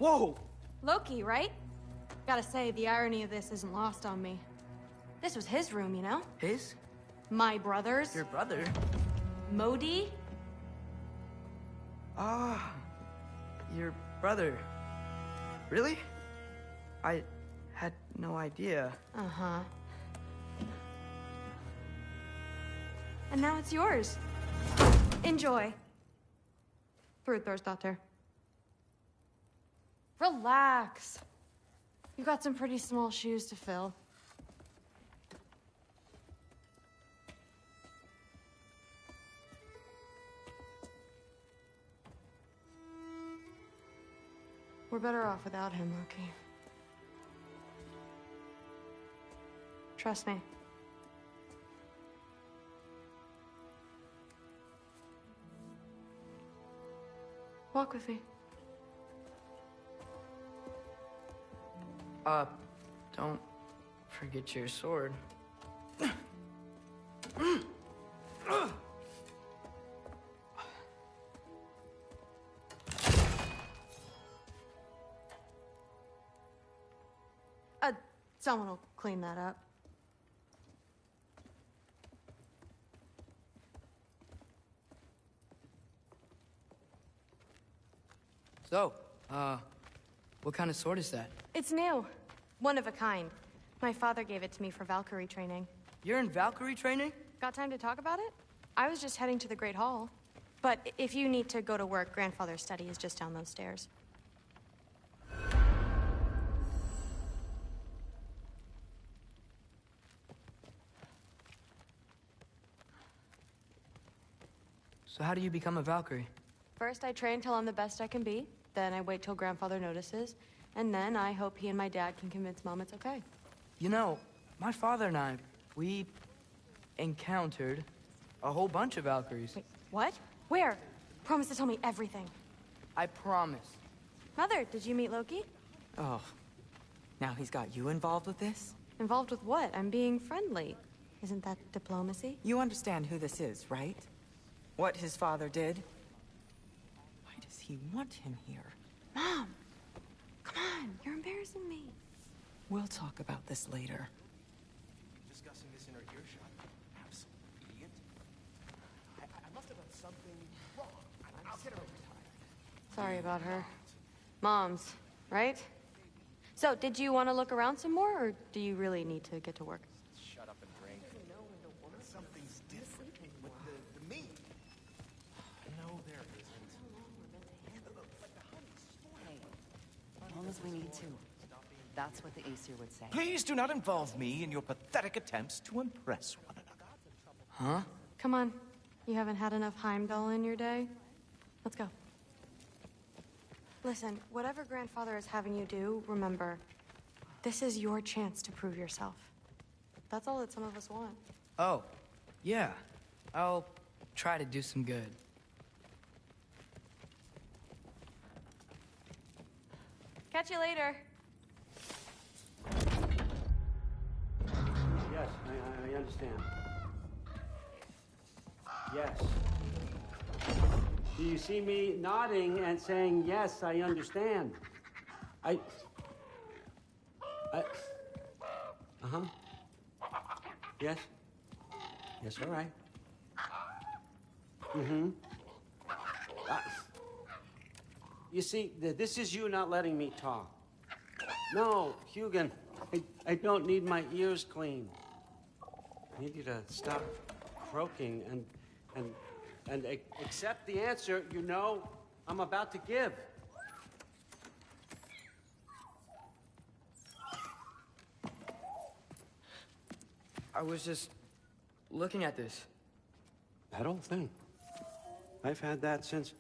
Whoa! Loki, right? Gotta say, the irony of this isn't lost on me. This was his room, you know? His? My brother's. Your brother? Modi? Ah, your brother. Really? I had no idea. Uh-huh. And now it's yours. Enjoy. Daughter. Relax. You've got some pretty small shoes to fill. We're better off without him, Loki. Trust me. Walk with me. Don't forget your sword. Someone will clean that up. So, what kind of sword is that? It's new. One of a kind. My father gave it to me for Valkyrie training. You're in Valkyrie training? Got time to talk about it? I was just heading to the Great Hall. But if you need to go to work, Grandfather's study is just down those stairs. So how do you become a Valkyrie? First, I train till I'm the best I can be. Then I wait till Grandfather notices. And then I hope he and my dad can convince Mom it's okay. You know, my father and I, we encountered a whole bunch of Valkyries. Wait, what? Where? Promise to tell me everything. I promise. Mother, did you meet Loki? Oh, now he's got you involved with this? Involved with what? I'm being friendly. Isn't that diplomacy? You understand who this is, right? What his father did? Why does he want him here? Mom! Come on, you're embarrassing me. We'll talk about this later. Discussing this in her earshot. Absolute idiot. I must have done something wrong. I'll get her overtime. Sorry about her. Moms, right? So, did you want to look around some more, or do you really need to get to work? Shut up and drink. Something's different with the meat. No, there isn't. As long as we need to. That's what the Aesir would say. Please do not involve me in your pathetic attempts to impress one another. Huh? Come on. You haven't had enough Heimdall in your day? Let's go. Listen, whatever Grandfather is having you do, remember, this is your chance to prove yourself. That's all that some of us want. Oh, yeah. I'll try to do some good. Catch you later. Yes, I understand. Yes. Do you see me nodding and saying, yes, I understand? Uh-huh. Yes? Yes, all right. Mm-hmm. You see, this is you not letting me talk. No, Hugin, I don't need my ears cleaned. I need you to stop croaking and accept the answer you know I'm about to give. I was just looking at this. That old thing. I've had that since...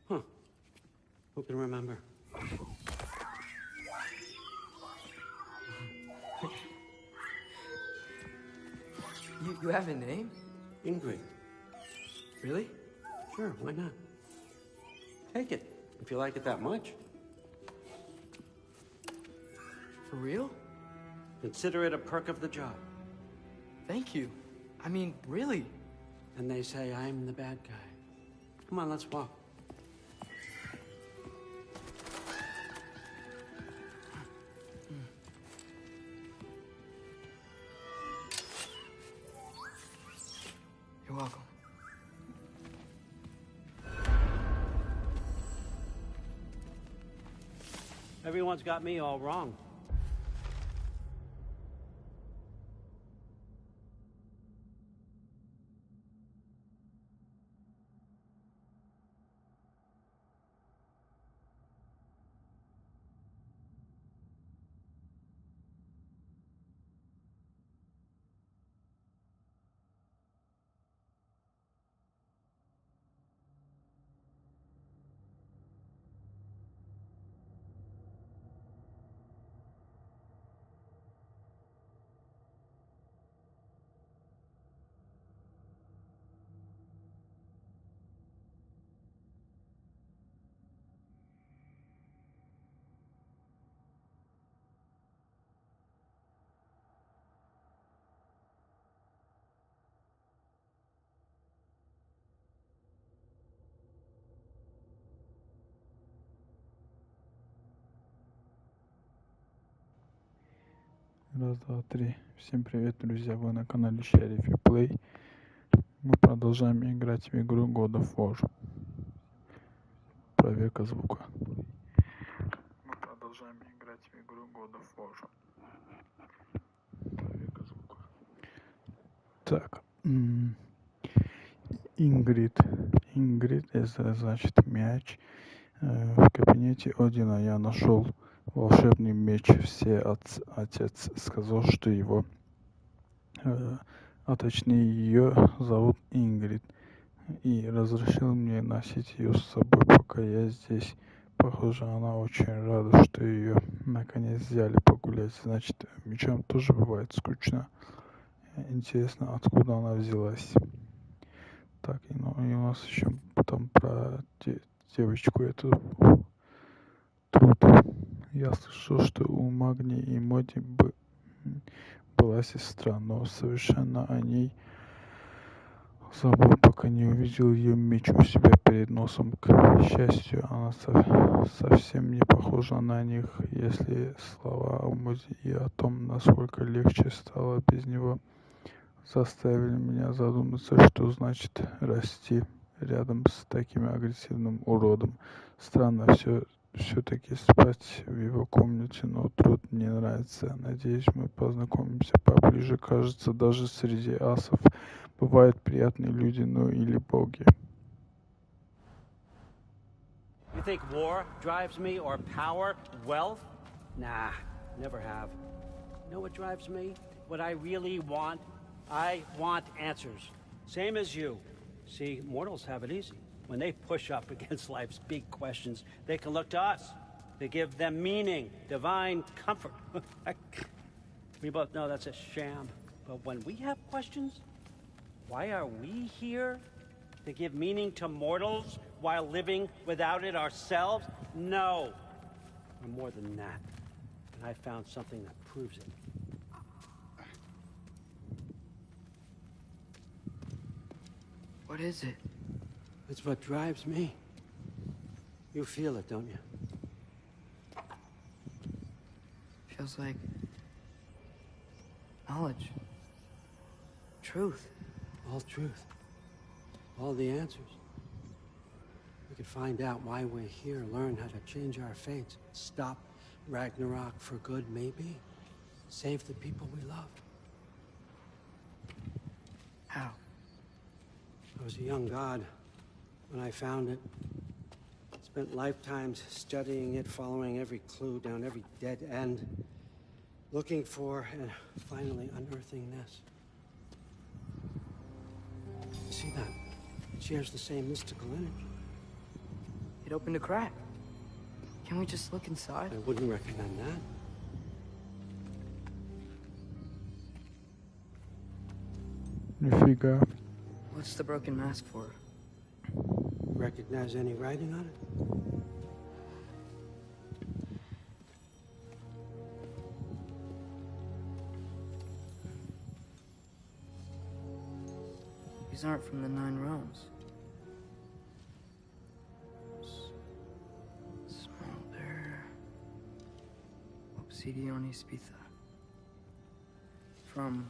Who can remember? You have a name? Ingrid. Really? Sure, why not? Take it, if you like it that much. For real? Consider it a perk of the job. Thank you. I mean, really. And they say I'm the bad guy. Come on, let's walk. Everyone's got me all wrong. Раз, два, три. Всем привет, друзья! Вы на канале Шериф и Плей. Мы продолжаем играть в игру God of War. Проверка звука. Мы продолжаем играть в игру God of War. Проверка звука. Так. Ингрид. Ингрид, это значит мяч. В кабинете Одина я нашел волшебный меч. Отец сказал, что его, а точнее ее зовут Ингрид, и разрешил мне носить ее с собой, пока я здесь. Похоже, она очень рада, что ее наконец взяли погулять. Значит, мечам тоже бывает скучно. Интересно, откуда она взялась. Так, и у нас еще потом про девочку эту труд. Я слышал, что у Магни и Моди была сестра, но совершенно о ней забыл, пока не увидел ее меч у себя перед носом. К счастью, она совсем не похожа на них, если слова о Моди и о том, насколько легче стало без него, заставили меня задуматься, что значит расти рядом с таким агрессивным уродом. Странно все-таки спать в его комнате, но труд мне нравится. Надеюсь, мы познакомимся поближе. Кажется, даже среди асов бывают приятные люди, ну или боги. You think war drives me, or power, wealth? Nah, never have. You know what drives me? What I really want? I want answers. Same as you. See, mortals have it easy. When they push up against life's big questions, they can look to us. They give them meaning, divine comfort. We both know that's a sham. But when we have questions, why are we here? To give meaning to mortals while living without it ourselves? No. We're more than that. And I found something that proves it. What is it? It's what drives me. You feel it, don't you? Feels like knowledge. Truth. All truth. All the answers. We could find out why we're here, learn how to change our fates, stop Ragnarok for good, maybe. Save the people we love. How? I was a young god when I found it. Spent lifetimes studying it, following every clue down every dead end, looking for and finally unearthing this. You see that? It shares the same mystical energy. It opened a crack. Can we just look inside? I wouldn't recommend that. Нифига. What's the broken mask for? Recognize any writing on it? These aren't from the Nine Realms. Smolder. Obsidian Spitha. From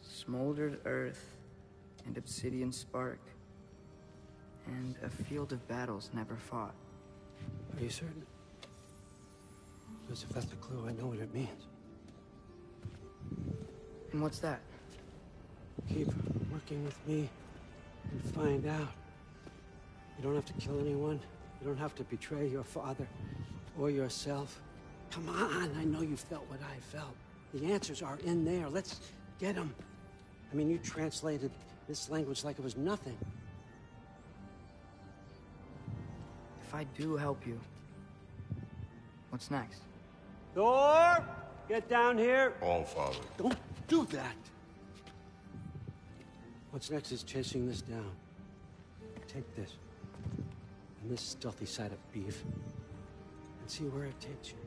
smoldered earth and obsidian spark, and a field of battles never fought. Are you certain? Because if that's a clue, I know what it means. And what's that? Keep working with me and find out. You don't have to kill anyone. You don't have to betray your father or yourself. Come on, I know you felt what I felt. The answers are in there. Let's get them. I mean, you translated this language like it was nothing. If I do help you, what's next? Thor! Get down here! All father. Don't do that! What's next is chasing this down. Take this, and this stealthy side of beef, and see where it takes you.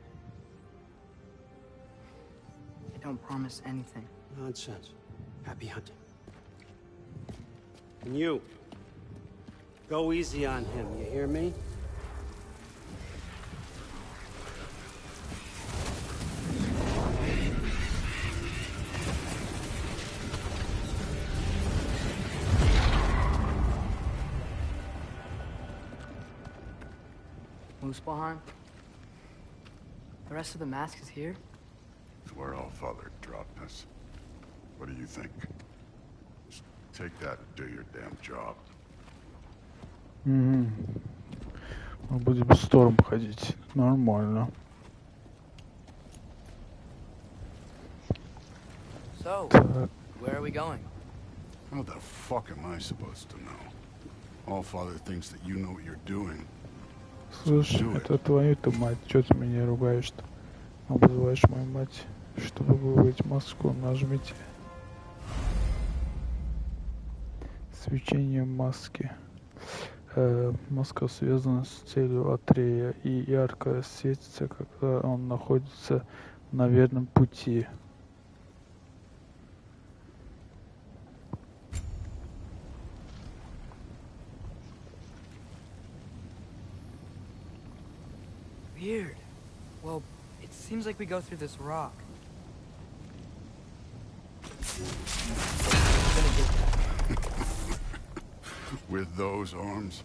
I don't promise anything. Nonsense. Happy hunting. And you, go easy on him, you hear me? Muspelheim? The rest of the mask is here? It's where all father dropped us. What do you think? Just take that and do your damn job. Мы будем в сторону ходить. Нормально. So, where are we going? How the fuck am I supposed to know? All father thinks that you know what you're doing. Слушай, это твою-то мать, что ты меня ругаешь-то? Обзываешь мою мать. Чтобы выбрать маску, нажмите свечение маски. Маска связана с целью Атрея и ярко светится, когда он находится на верном пути. Weird. Well, it seems like we go through this rock. With those arms?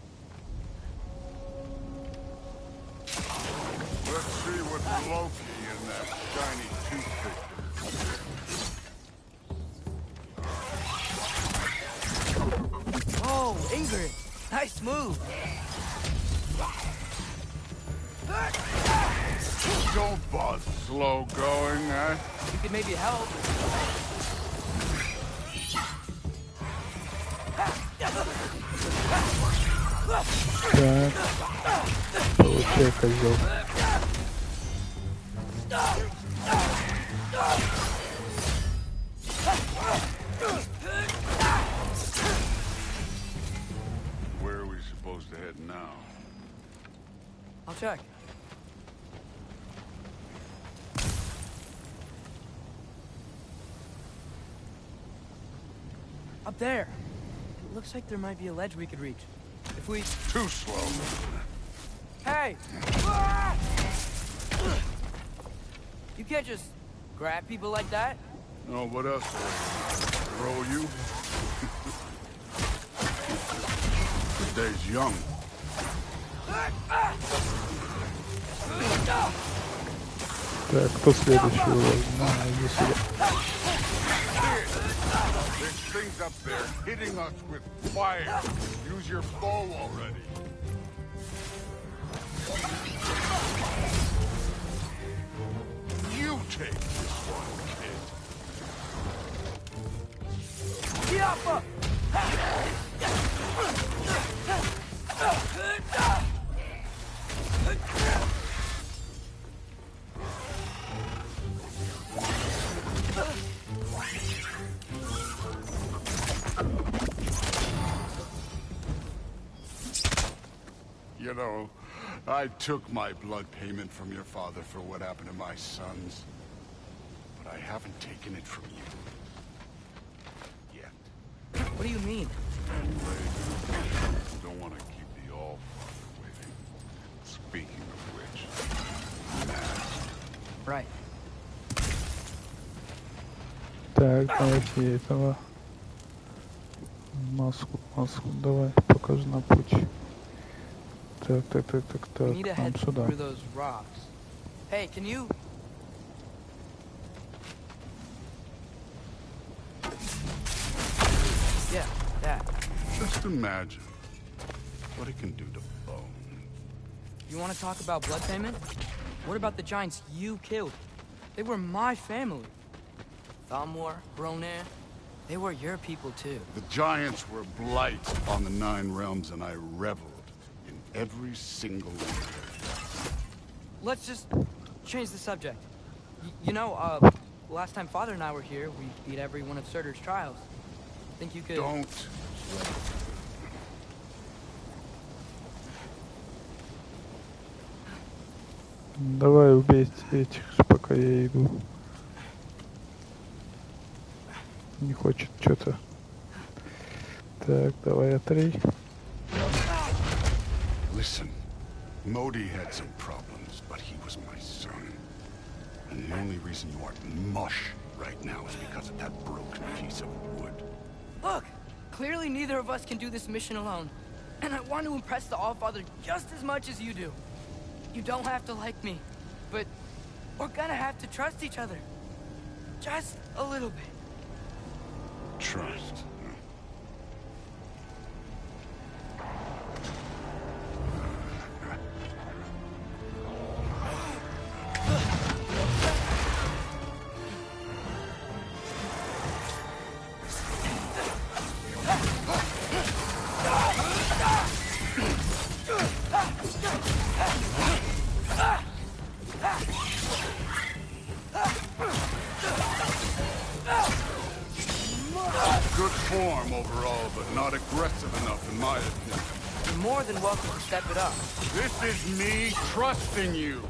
Let's see what's Loki in that shiny toothpick. Oh, Ingrid! Nice move! Don't bother slow going, eh? You could maybe help. Так, получай, козел. Where are we supposed to head now? I'll check. Up there. It looks like there might be a ledge we could reach. If we... Too slow. Hey! You can't just grab people like that. Oh, what else? Throw you? The day's young. Так, кто следующий? Иди сюда. There's things up there hitting us with fire. Use your bow already. You take this one, kid. Yappa! You know, I took my blood payment from your father for what happened to my sons. But I haven't taken it from you. Yet. What do you mean? Don't want to keep the All-Father waiting. Speaking of which, mask. Right. Так, давайте этого. Маску, давай, покажи на путь. Так, We need to нам head сюда. through those rocks. Hey, can you Just imagine what it can do to bone. You want to talk about blood payment? What about the giants you killed? They were my family. Thalmor, Bronir, they were your people too. The giants were blight on the Nine Realms, and I reveled in every single one. Let's just change the subject. You know, last time Father and I were here, we beat every one of Surtur's trials. Think you could... Don't. Давай убейте этих, пока я иду. Не хочет что-то. Так, давай отрей. Listen, Modi had some problems, but he was my son. And the only reason you aren't mush right now is because of that broken piece of wood. Look! Clearly neither of us can do this mission alone. And I want to impress the Allfather just as much as you do. You don't have to like me, but we're gonna have to trust each other. Just a little bit. Trust. Good form overall, but not aggressive enough in my opinion. You're more than welcome to step it up. This is me trusting you.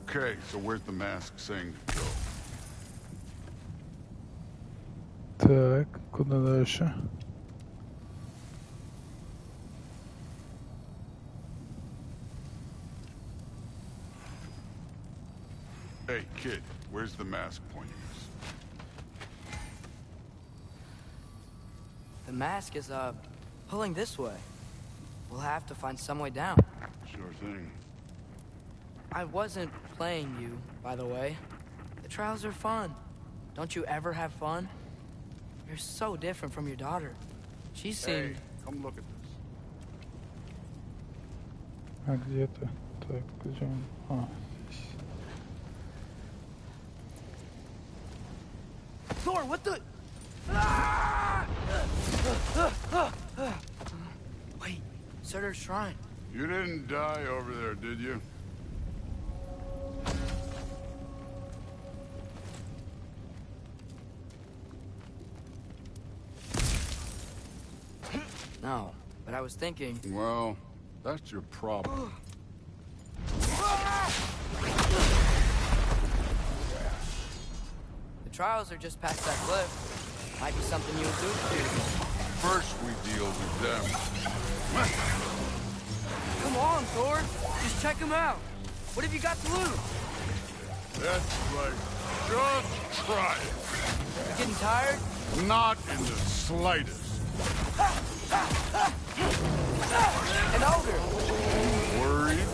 Okay, so where's the mask saying to go? Так, куда дальше? Hey, kid, where's the mask pointing us? The mask is, pulling this way. We'll have to find some way down. Sure thing. I wasn't playing you, by the way. The trials are fun. Don't you ever have fun? You're so different from your daughter. She seemed... Hey, come look at this. А где-то? Так, где он? А, здесь. Thor, what the... Wait, Surtur's shrine. You didn't die over there, did you? No, but I was thinking... Well, that's your problem. The trials are just past that cliff. Might be something you would do to. First we deal with them. Come on, Thor. Just check them out. What have you got to lose? That's right. Just try it. You getting tired? Not in the slightest. An ogre. Worried?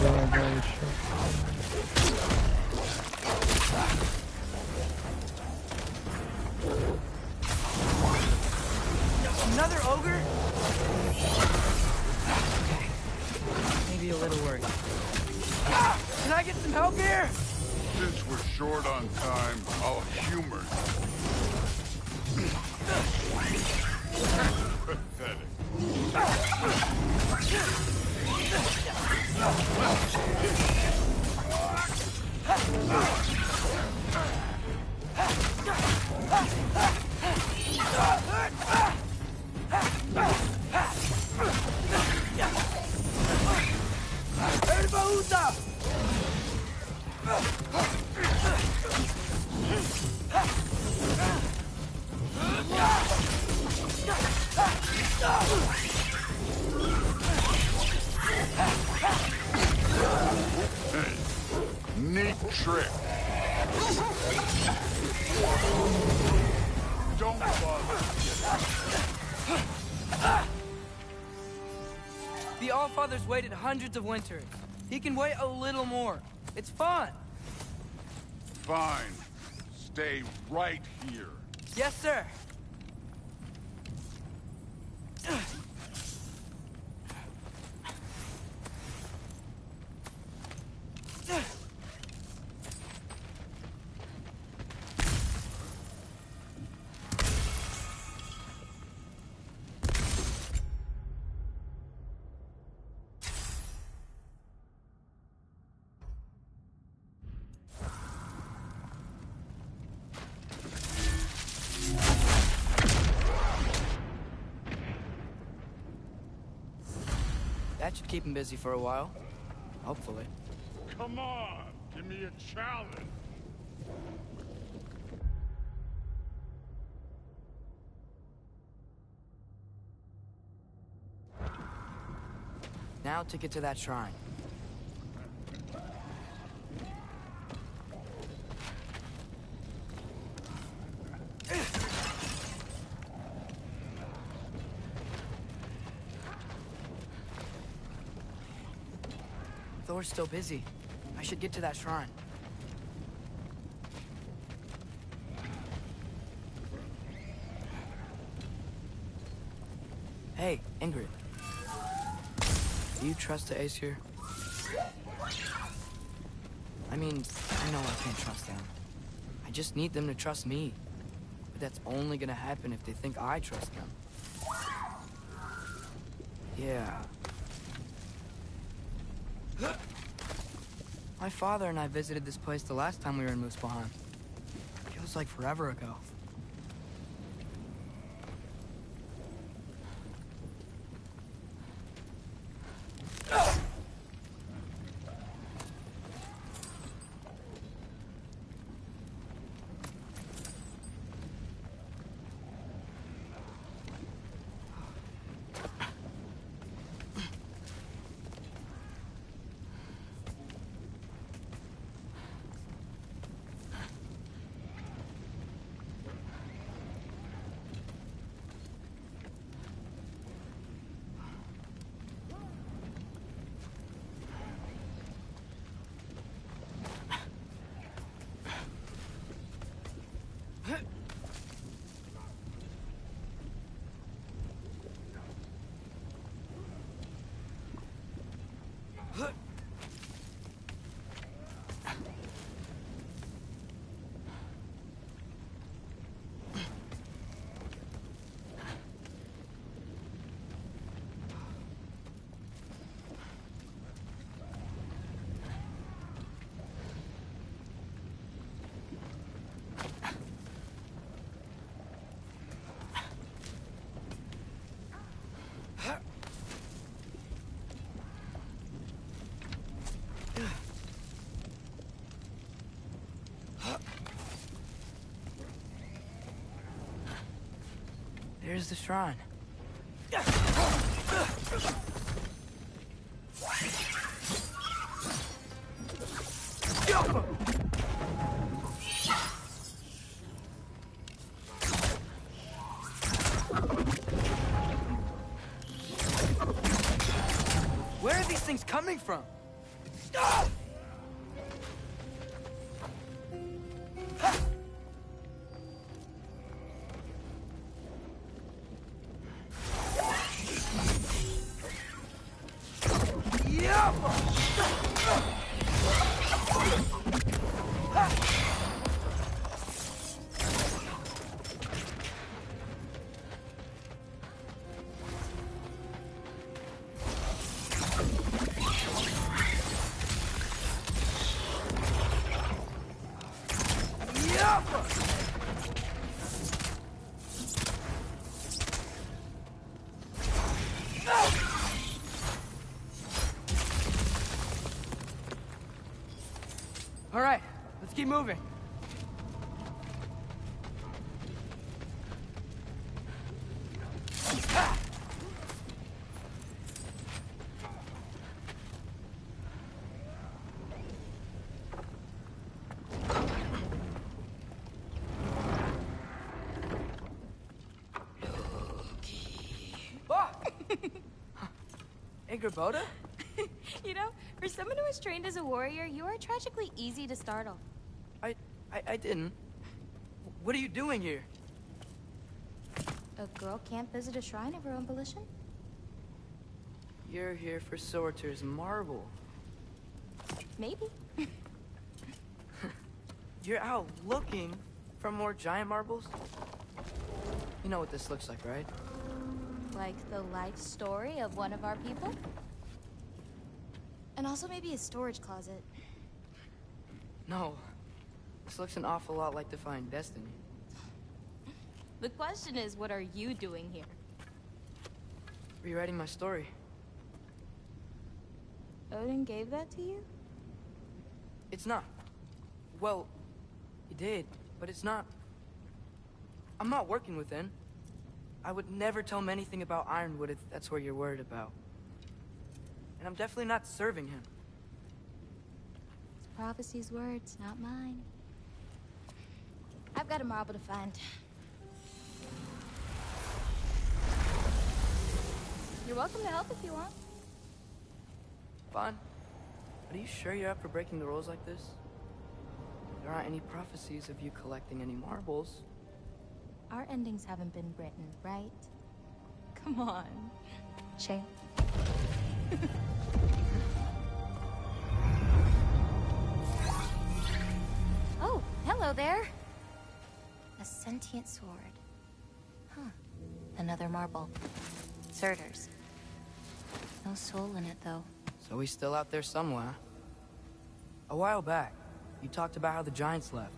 Давай, давай еще. Another ogre? Okay. Maybe a little worried. Can I get some help here? Since we're short on time, I'll humor you. Pathetic. Hey, neat trick. Don't bother. The Allfather's waited hundreds of winters. He can wait a little more. It's fun. Fine. Stay right here. Yes, sir. That should keep him busy for a while. Hopefully. Come on, give me a challenge. Now to get to that shrine. Thor's still busy. I should get to that shrine. Hey, Ingrid. Do you trust the Aesir? I mean, I know I can't trust them. I just need them to trust me. But that's only gonna happen if they think I trust them. Yeah. My father and I visited this place the last time we were in Muspelheim. Feels like forever ago. There's the shrine. Where are these things coming from? All right, let's keep moving. Gerboda? You know, for someone who was trained as a warrior, you are tragically easy to startle. I didn't. What are you doing here? A girl can't visit a shrine of her own volition? You're here for Sorter's marble. Maybe. You're out looking for more giant marbles? You know what this looks like, right? Like the life story of one of our people? And also maybe a storage closet. No. This looks an awful lot like Defying Destiny. The question is, what are you doing here? Rewriting my story. Odin gave that to you? It's not. Well, he did, but it's not. I'm not working with him. I would never tell him anything about Ironwood if that's what you're worried about. And I'm definitely not serving him. It's prophecy's words, not mine. I've got a marble to find. You're welcome to help if you want. Fine. But are you sure you're up for breaking the rules like this? There aren't any prophecies of you collecting any marbles. Our endings haven't been written, right? Come on, champ. Oh, hello there. A sentient sword. Huh. Another marble. Surtur's. No soul in it, though. So he's still out there somewhere. A while back, you talked about how the giants left.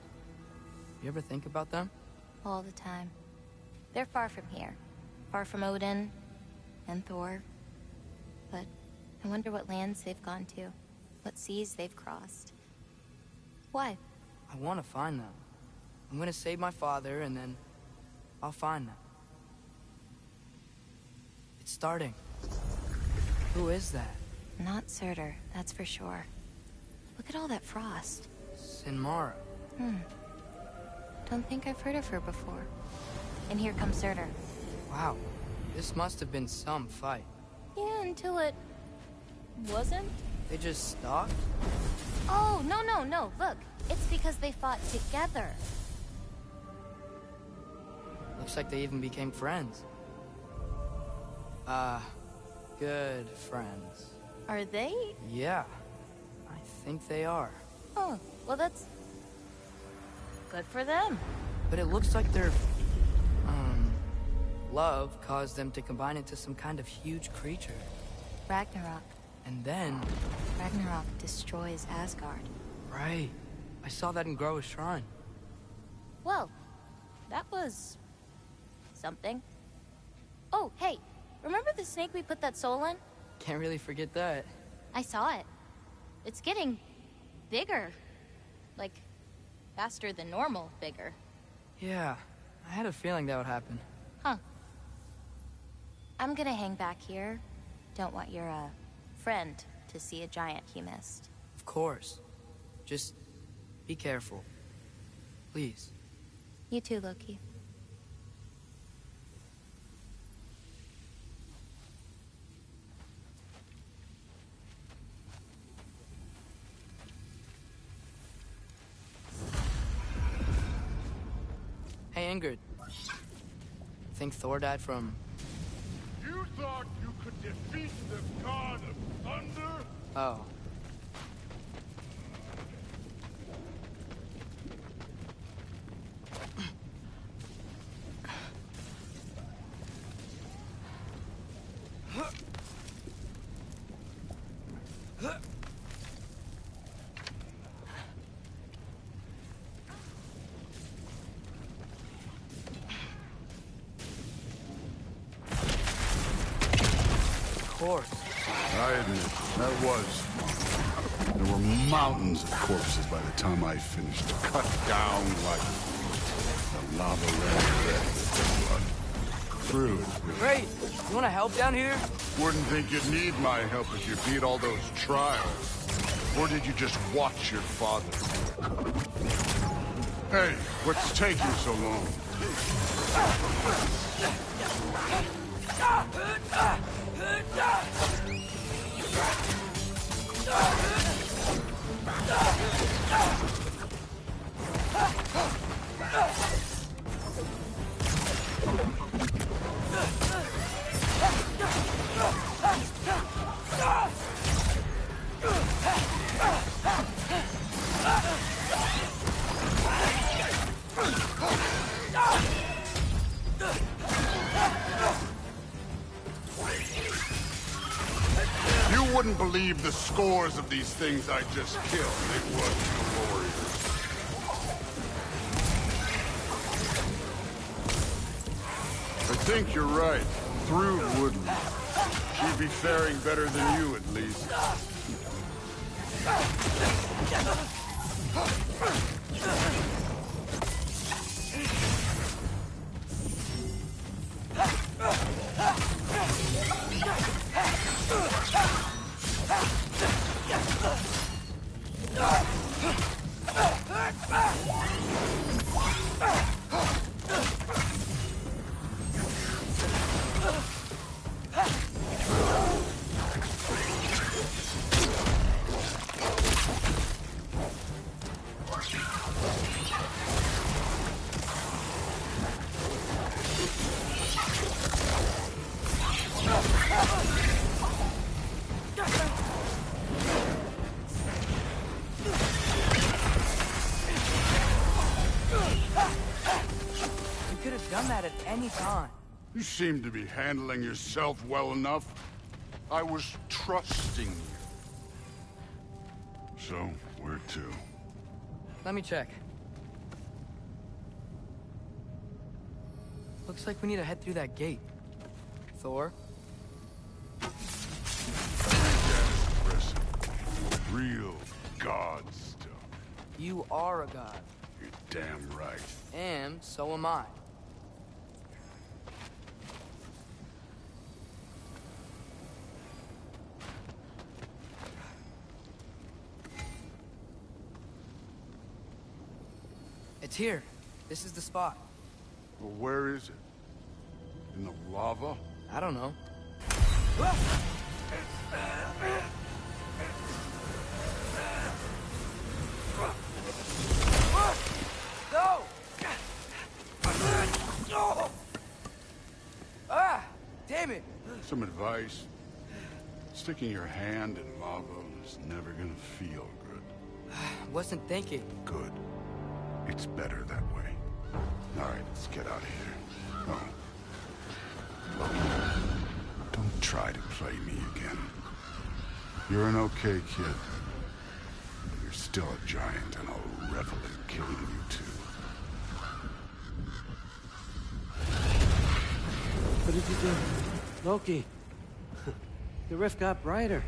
You ever think about them? All the time. They're far from here. Far from Odin and Thor. But I wonder what lands they've gone to. What seas they've crossed. Why? I want to find them. I'm gonna save my father, and then I'll find them. It's starting. Who is that? Not Surtur, that's for sure. Look at all that frost. Sinmara. Don't think I've heard of her before. And here comes Surtur. Wow. This must have been some fight. Yeah, until it... wasn't? They just stopped? Oh, no. Look, it's because they fought together. Looks like they even became friends. Good friends. Are they? Yeah. I think they are. Oh, well that's... good for them. But it looks like their... love caused them to combine into some kind of huge creature. Ragnarok. And then... Ragnarok destroys Asgard. Right. I saw that in Groa's shrine. Well, that was... something. Oh, hey, remember the snake we put that soul in? Can't really forget that. I saw it. It's getting... bigger. Like, faster than normal bigger. Yeah, I had a feeling that would happen. Huh. I'm gonna hang back here. Don't want your, friend to see a giant he missed. Of course. Just be careful. Please. You too, Loki. Hey, Ingrid. Think Thor died from... You thought you could defeat the god of thunder? Oh. Of course. I admit, that was... There were mountains of corpses by the time I finished. Cut down like the lava ran red with blood. Through it. Great! You wanna help down here? Wouldn't think you'd need my help if you beat all those trials. Or did you just watch your father? Hey, what's taking so long? wouldn't believe the scores of these things I just killed. It was glorious. I think you're right. Through wouldn't. She'd be faring better than you, at least. Time. You seem to be handling yourself well enough. I was trusting you. So, where to? Let me check. Looks like we need to head through that gate. Thor? Real god stuff. You are a god. You're damn right. And so am I. It's here. This is the spot. Well, where is it? In the lava? I don't know. No! Ah! Damn it! Some advice. Sticking your hand in lava is never gonna feel good. Wasn't thinking. Good. It's better that way. All right, let's get out of here. Oh. Don't try to play me again. You're an okay kid. But you're still a giant, and I'll revel in killing you too. What did you do? Loki. The rift got brighter.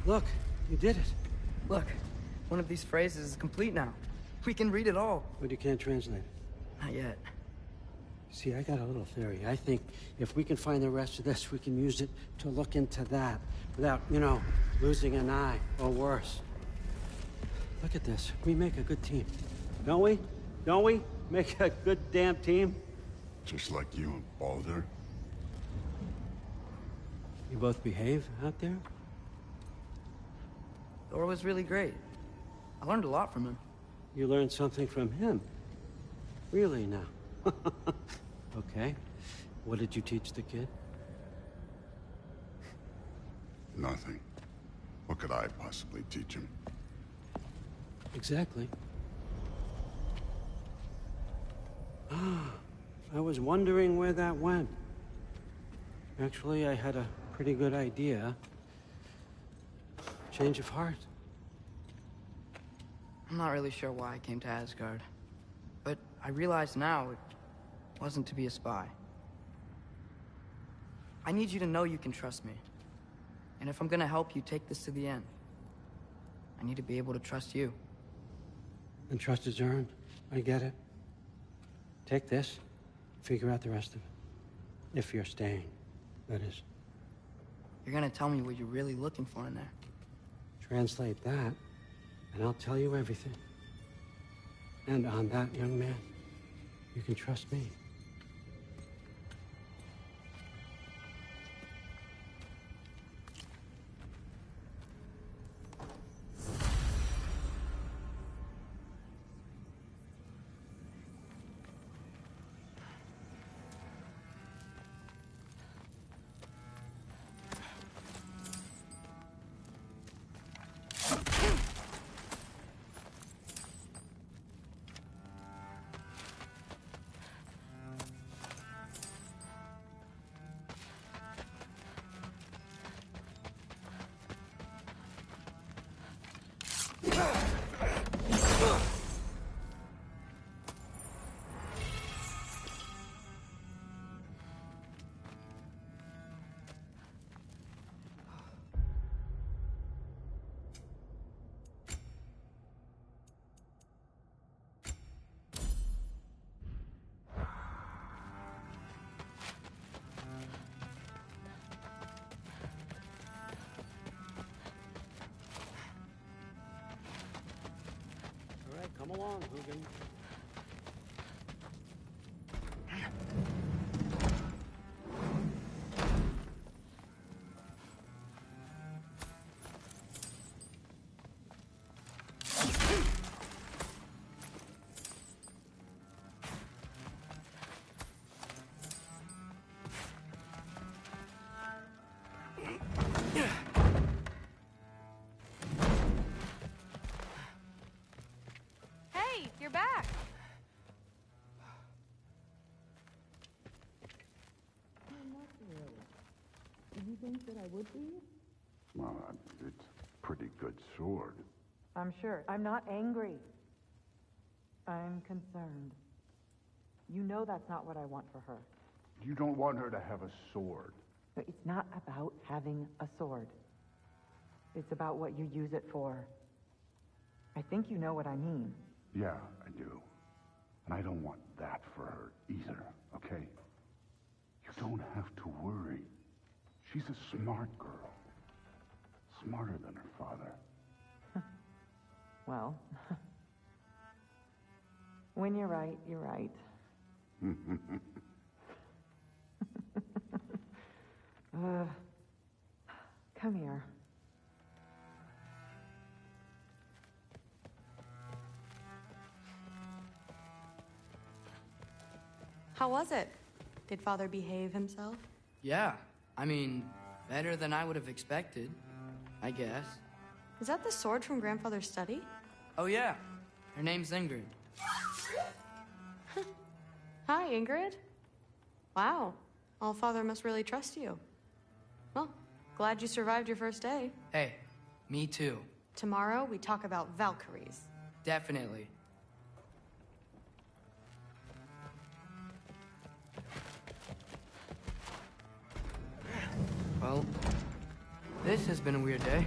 Look, you did it. Look, one of these phrases is complete now. We can read it all. But you can't translate it. Not yet. See, I got a little theory. I think if we can find the rest of this, we can use it to look into that without, you know, losing an eye or worse. Look at this. We make a good team. Don't we? Don't we? Make a good damn team? Just like you and Baldur. You both behave out there? Thor was really great. I learned a lot from him. You learned something from him? Really now? Okay. What did you teach the kid? Nothing. What could I possibly teach him? Exactly. I was wondering where that went. Actually, I had a pretty good idea. Change of heart. I'm not really sure why I came to Asgard. But I realize now it wasn't to be a spy. I need you to know you can trust me. And if I'm gonna help you take this to the end, I need to be able to trust you. And trust is earned. I get it. Take this, figure out the rest of it. If you're staying, that is. You're gonna tell me what you're really looking for in there. Translate that, and I'll tell you everything. And on that, young man, you can trust me. All right, come along, Hugin. Hey, you're back. Well, it's a pretty good sword. I'm sure. I'm not angry. I'm concerned. You know that's not what I want for her. You don't want her to have a sword. But it's not about having a sword. It's about what you use it for. I think you know what I mean. Yeah, I do. And I don't want that for her either, okay? You don't have to worry. She's a smart girl. Smarter than her father. Well, when you're right, you're right. Come here. How was it? Did Father behave himself? Yeah, I mean, better than I would have expected, I guess. Is that the sword from Grandfather's study? Oh yeah, her name's Ingrid. Hi, Ingrid. Wow, All-Father must really trust you. Well, glad you survived your first day. Hey, me too. Tomorrow, we talk about Valkyries. Definitely. Well, this has been a weird day.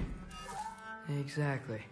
Exactly.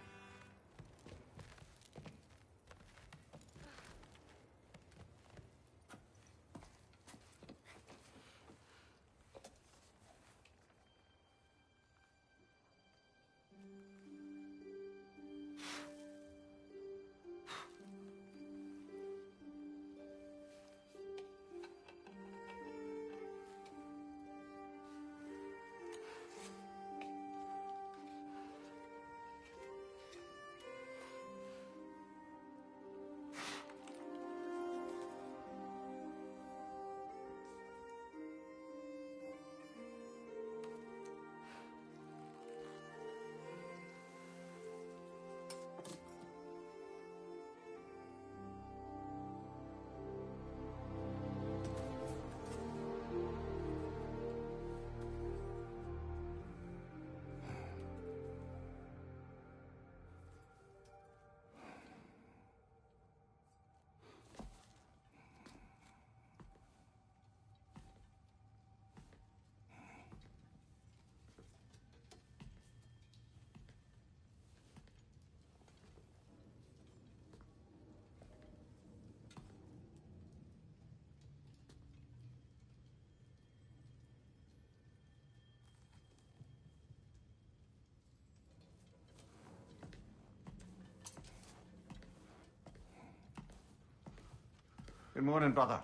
Good morning, brother.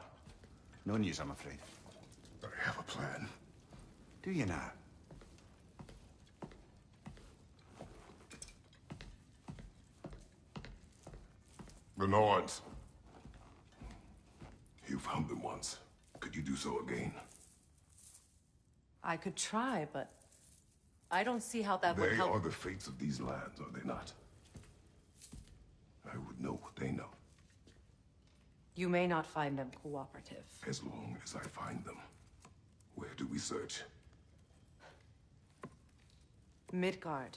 No news, I'm afraid. I have a plan. Do you now? The Norns. You found them once. Could you do so again? I could try, but I don't see how that would They help. are the fates of these lands, are they not? I would know what they know, You may not find them cooperative. as long as I find them. Where do we search? Midgard.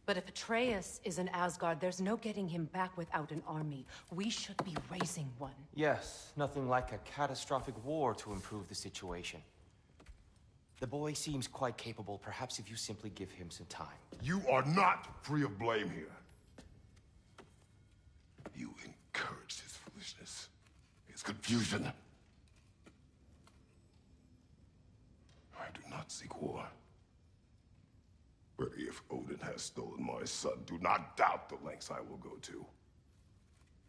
But if Atreus is in Asgard, there's no getting him back without an army. We should be raising one. Yes, nothing like a catastrophic war to improve the situation. The boy seems quite capable. Perhaps if you simply give him some time. You are not free of blame here. You encouraged his foolishness, his confusion. I do not seek war. But if Odin has stolen my son, do not doubt the lengths I will go to.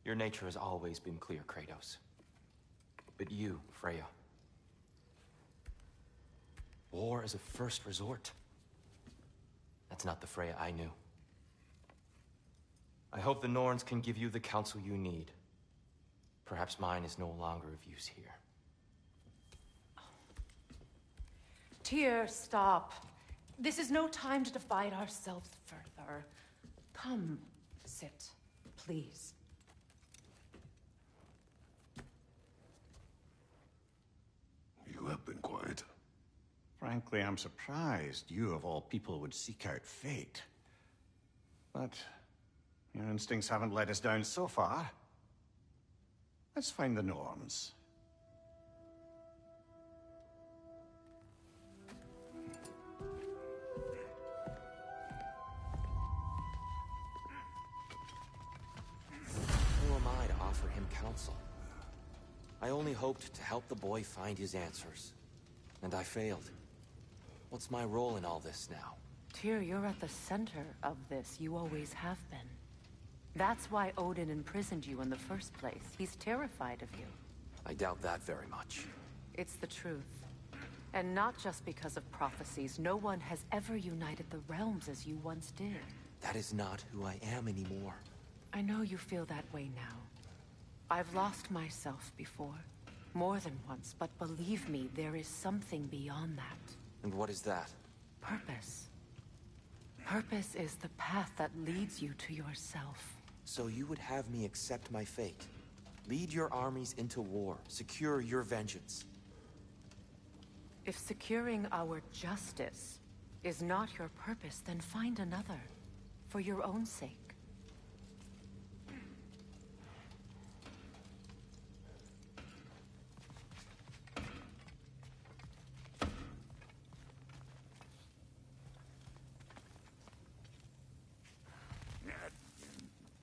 Your nature has always been clear, Kratos. But you, Freya. War is a first resort. That's not the Freya I knew. I hope the Norns can give you the counsel you need. Perhaps mine is no longer of use here. Tyr, stop. This is no time to divide ourselves further. Come, sit, please. You have been quiet. Frankly, I'm surprised you, of all people, would seek out fate. But your instincts haven't let us down so far. Let's find the Norns. Who am I to offer him counsel? I only hoped to help the boy find his answers. And I failed. What's my role in all this now? Tyr, you're at the center of this. You always have been. That's why Odin imprisoned you in the first place. He's terrified of you. I doubt that very much. It's the truth. And not just because of prophecies. No one has ever united the realms as you once did. That is not who I am anymore. I know you feel that way now. I've lost myself before. More than once, but believe me, there is something beyond that. And what is that? Purpose. Purpose is the path that leads you to yourself. So you would have me accept my fate? Lead your armies into war, secure your vengeance. If securing our justice is not your purpose, then find another. For your own sake.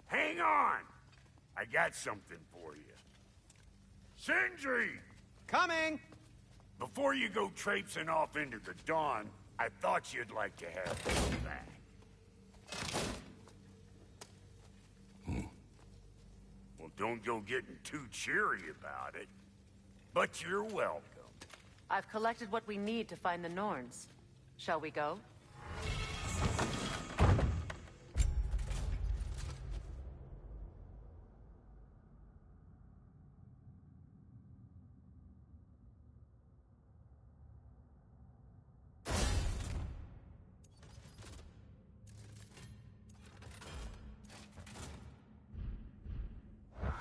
Hang on! I got something for you. Sindri! Coming! Before you go traipsing off into the dawn, I thought you'd like to have this back. Well, don't go getting too cheery about it. But you're welcome. I've collected what we need to find the Norns. Shall we go?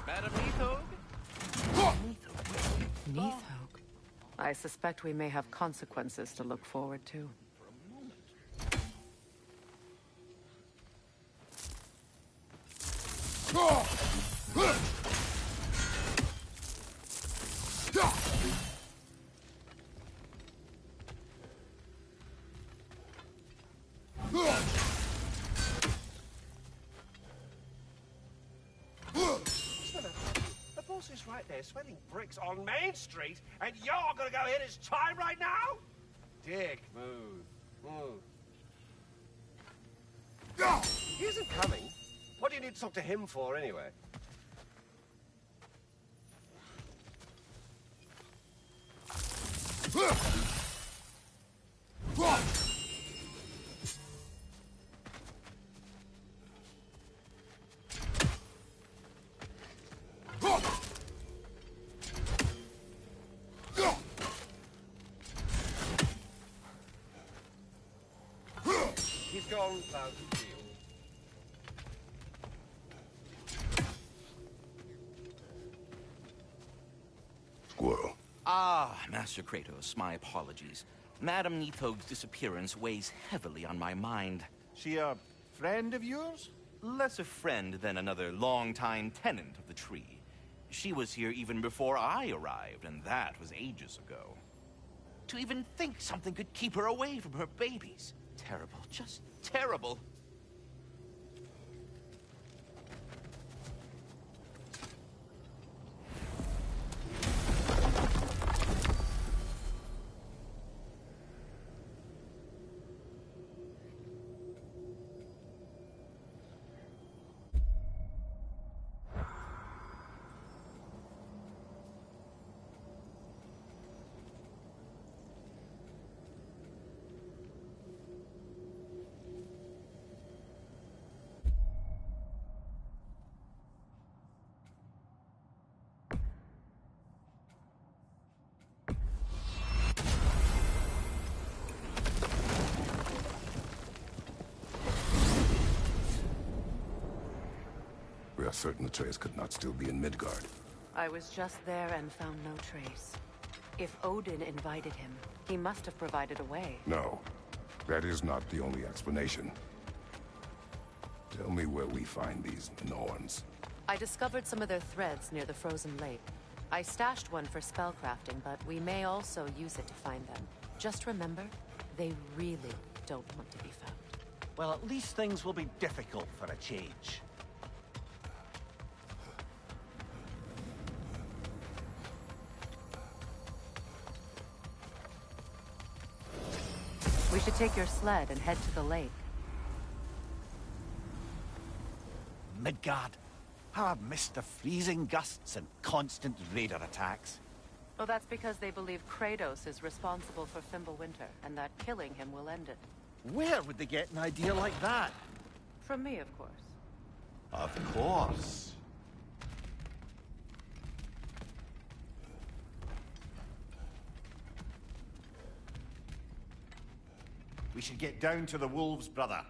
Madam Neathog? Neathog? I suspect we may have consequences to look forward to. The boss is right there, sweating bricks on Main Street, and you're gonna go hit his time right now? Dick, move. He isn't coming. What do you need to talk to him for, anyway? He's gone out to the field. Squirrel. Ah, Master Kratos, my apologies. Madam Neathog's disappearance weighs heavily on my mind. She, friend of yours? Less a friend than another long-time tenant of the tree. She was here even before I arrived, and that was ages ago. To even think something could keep her away from her babies. Terrible, just terrible. We are certain the trace could not still be in Midgard. I was just there and found no trace. If Odin invited him, he must have provided a way. No, that is not the only explanation. Tell me where we find these Norns. I discovered some of their threads near the frozen lake. I stashed one for spellcrafting, but we may also use it to find them. Just remember, they really don't want to be found. Well, at least things will be difficult for a change. We should take your sled and head to the lake. Midgard. How I've missed the freezing gusts and constant raider attacks. Well, that's because they believe Kratos is responsible for Fimbulwinter, and that killing him will end it. Where would they get an idea like that? From me, of course. Of course. We should get down to the wolves, brother.